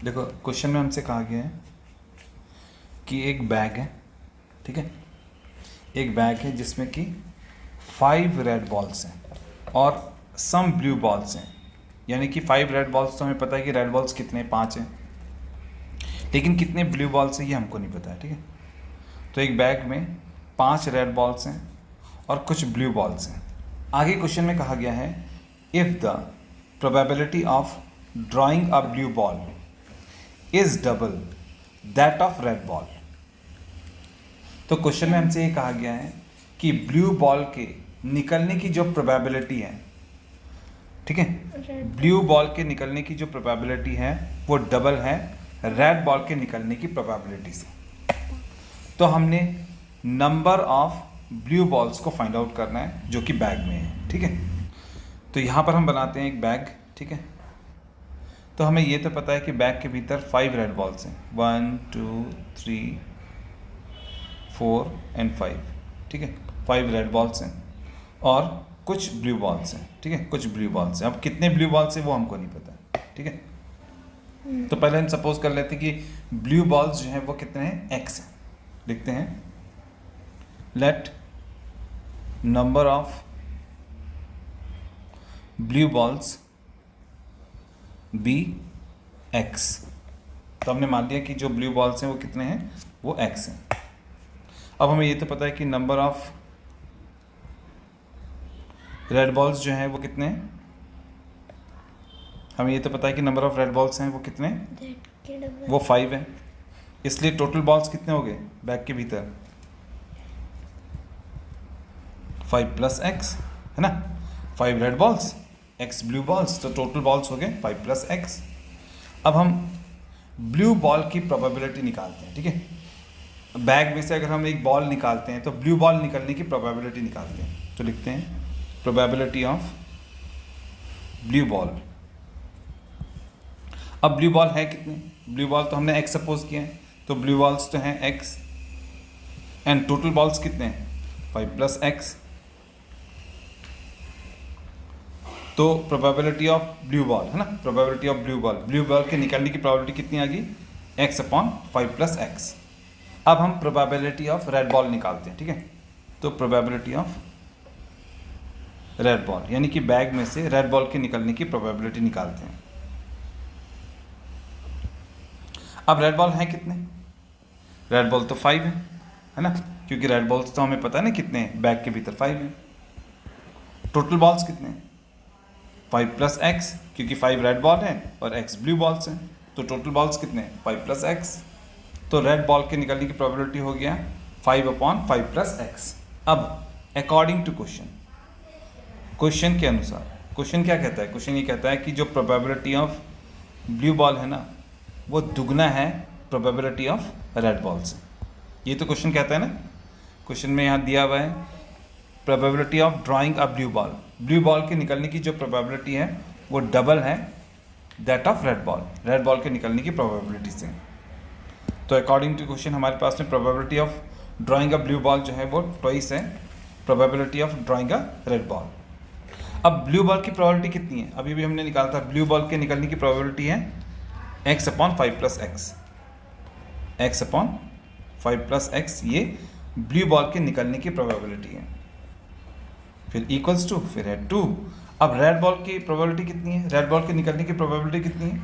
देखो क्वेश्चन में हमसे कहा गया है कि एक बैग है, ठीक है। एक बैग है जिसमें कि 5 रेड बॉल्स हैं और सम ब्लू बॉल्स हैं, यानी कि 5 रेड बॉल्स तो हमें पता है कि रेड बॉल्स कितने 5 हैं, लेकिन कितने ब्लू बॉल्स हैं ये हमको नहीं पता है, ठीक है। तो एक बैग में 5 रेड बॉल्स हैं और कुछ ब्लू बॉल्स हैं। आगे क्वेश्चन में कहा गया है if the probability of drawing a blue ball is double that of red ball. तो क्वेश्चन में हमसे ये कहा गया है कि ब्लू बॉल के निकलने की जो प्रोबेबिलिटी है, ठीक है, ब्लू बॉल के निकलने की जो प्रोबेबिलिटी है वो डबल है रेड बॉल के निकलने की प्रोबेबिलिटी से। तो हमने नंबर ऑफ ब्लू बॉल्स को फाइंड आउट करना है जो कि बैग में है, ठीक है। तो यहाँ पर हम बनाते हैं एक बैग, ठीक है। तो हमें ये तो पता है कि बैग के भीतर 5 रेड बॉल्स हैं, 1 2 3 4 एंड 5, ठीक है। 5 रेड बॉल्स हैं और कुछ ब्लू बॉल्स हैं, ठीक है, कुछ ब्लू बॉल्स हैं। अब कितने ब्लू बॉल्स हैं वो हमको नहीं पता, ठीक है। तो पहले हम सपोज कर लेते हैं कि ब्लू बॉल्स जो हैं वो कितने हैं, x हैं। लिखते हैं let number of blue balls be x। तो हमने मान लिया कि जो ब्लू बॉल्स हैं वो कितने हैं, वो x हैं। अब हमें ये तो पता है कि नंबर ऑफ रेड बॉल्स जो हैं वो कितने हैं, हमें ये तो पता है कि नंबर ऑफ रेड बॉल्स हैं वो कितने, वो 5 है। इसलिए टोटल बॉल्स कितने हो गए बैग के भीतर, 5 प्लस x, है ना। 5 red balls, x blue balls, तो टोटल बॉल्स हो गए 5 प्लस x। अब हम ब्लू बॉल की प्रोबेबिलिटी निकालते हैं, ठीक है। बैग में से अगर हम एक बॉल निकालते हैं तो ब्लू बॉल निकलने की प्रोबेबिलिटी निकालते हैं। तो लिखते हैं प्रोबेबिलिटी ऑफ ब्लू बॉल। अब ब्लू बॉल है कितने, ब्लू बॉल तो हमने x सपोज किया है, तो ब्लू बॉल्स तो हैं x एंड टोटल बॉल्स कितने हैं 5 प्लस x। तो प्रोबेबिलिटी ऑफ ब्लू बॉल, है ना, प्रोबेबिलिटी ऑफ ब्लू बॉल के निकलने की प्रोबेबिलिटी कितनी आ गई, x अपॉन 5 प्लस x। अब हम प्रोबेबिलिटी ऑफ रेड बॉल निकालते हैं, ठीक है। तो प्रोबेबिलिटी ऑफ रेड बॉल, यानी कि बैग में से रेड बॉल के निकलने की प्रोबेबिलिटी निकालते हैं। अब रेड बॉल हैं कितने, रेड बॉल तो 5 है ना, क्योंकि रेड बॉल्स तो हमें पता है ना कितने हैं, बैग के भीतर 5 हैं। टोटल बॉल्स कितने हैं, 5 प्लस x, क्योंकि 5 रेड बॉल हैं और x ब्लू बॉल्स हैं, तो टोटल बॉल्स कितने हैं 5 प्लस x। तो रेड बॉल के निकलने की प्रोबेबिलिटी हो गया 5 अपॉन 5 प्लस x। अब अकॉर्डिंग टू क्वेश्चन के अनुसार, क्वेश्चन क्या कहता है, क्वेश्चन ये कहता है कि जो प्रोबेबिलिटी ऑफ ब्लू बॉल है ना वो दुगना है प्रोबेबिलिटी ऑफ रेड बॉल से। ये तो क्वेश्चन कहता है ना, क्वेश्चन में यहाँ दिया हुआ है probability of drawing a blue ball, blue ball के निकलने की जो प्रोबेबिलिटी है वो डबल है दैट ऑफ रेड बॉल के निकलने की प्रोबेबिलिटी से। तो अकॉर्डिंग टू क्वेश्चन हमारे पास में probability of drawing a blue ball जो है वो ट्वाइस है probability of drawing a red ball. अब ब्लू बॉल की प्रोबेबिलिटी कितनी है, अभी भी हमने निकाला था, ब्लू बॉल के निकलने की प्रोबेबिलिटी है x upon 5 plus x upon 5 plus x, ये ब्लू बॉल के निकलने की प्रोबेबिलिटी है। फिर इक्वल्स टू, फिर है 2। अब रेड बॉल की प्रोबेबिलिटी कितनी है, रेड बॉल के निकलने की प्रोबेबिलिटी कितनी है,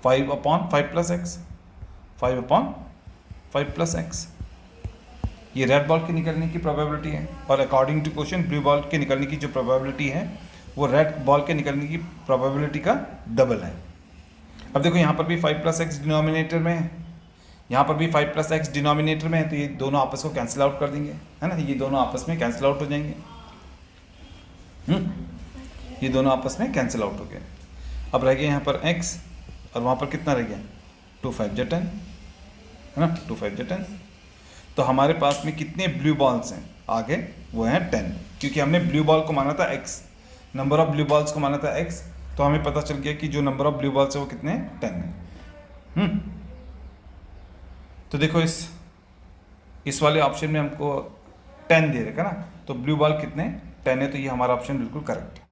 5 upon 5 plus x, 5 upon 5 plus x, ये रेड बॉल के निकलने की प्रोबेबिलिटी है। और according to question blue ball के निकलने की जो प्रोबेबिलिटी है वो रेड बॉल के निकलने की प्रोबेबिलिटी का डबल है। अब देखो यहाँ पर भी 5 प्लस एक्स डिनोमिनेटर में है, यहाँ पर भी 5 प्लस एक्स डिनोमिनेटर में है, तो ये दोनों आपस को कैंसिल आउट कर देंगे, है ना, ये दोनों आपस में कैंसिल आउट हो जाएंगे। ये दोनों आपस में कैंसिल आउट हो गए। अब रह गया यहाँ पर x और वहाँ पर कितना रह गया 2 5 10, है ना, 2 5 10। तो हमारे पास में कितने ब्लू बॉल्स हैं आगे, वो हैं 10, क्योंकि हमने ब्लू बॉल को माना था x, number of blue balls को माना था x, तो हमें पता चल गया कि जो नंबर ऑफ ब्लू बॉल्स है वो कितने 10 है। तो देखो इस वाले ऑप्शन में हमको 10 दे रखा ना, तो ब्लू बॉल कितने 10 है, तो ये हमारा ऑप्शन बिल्कुल करेक्ट है।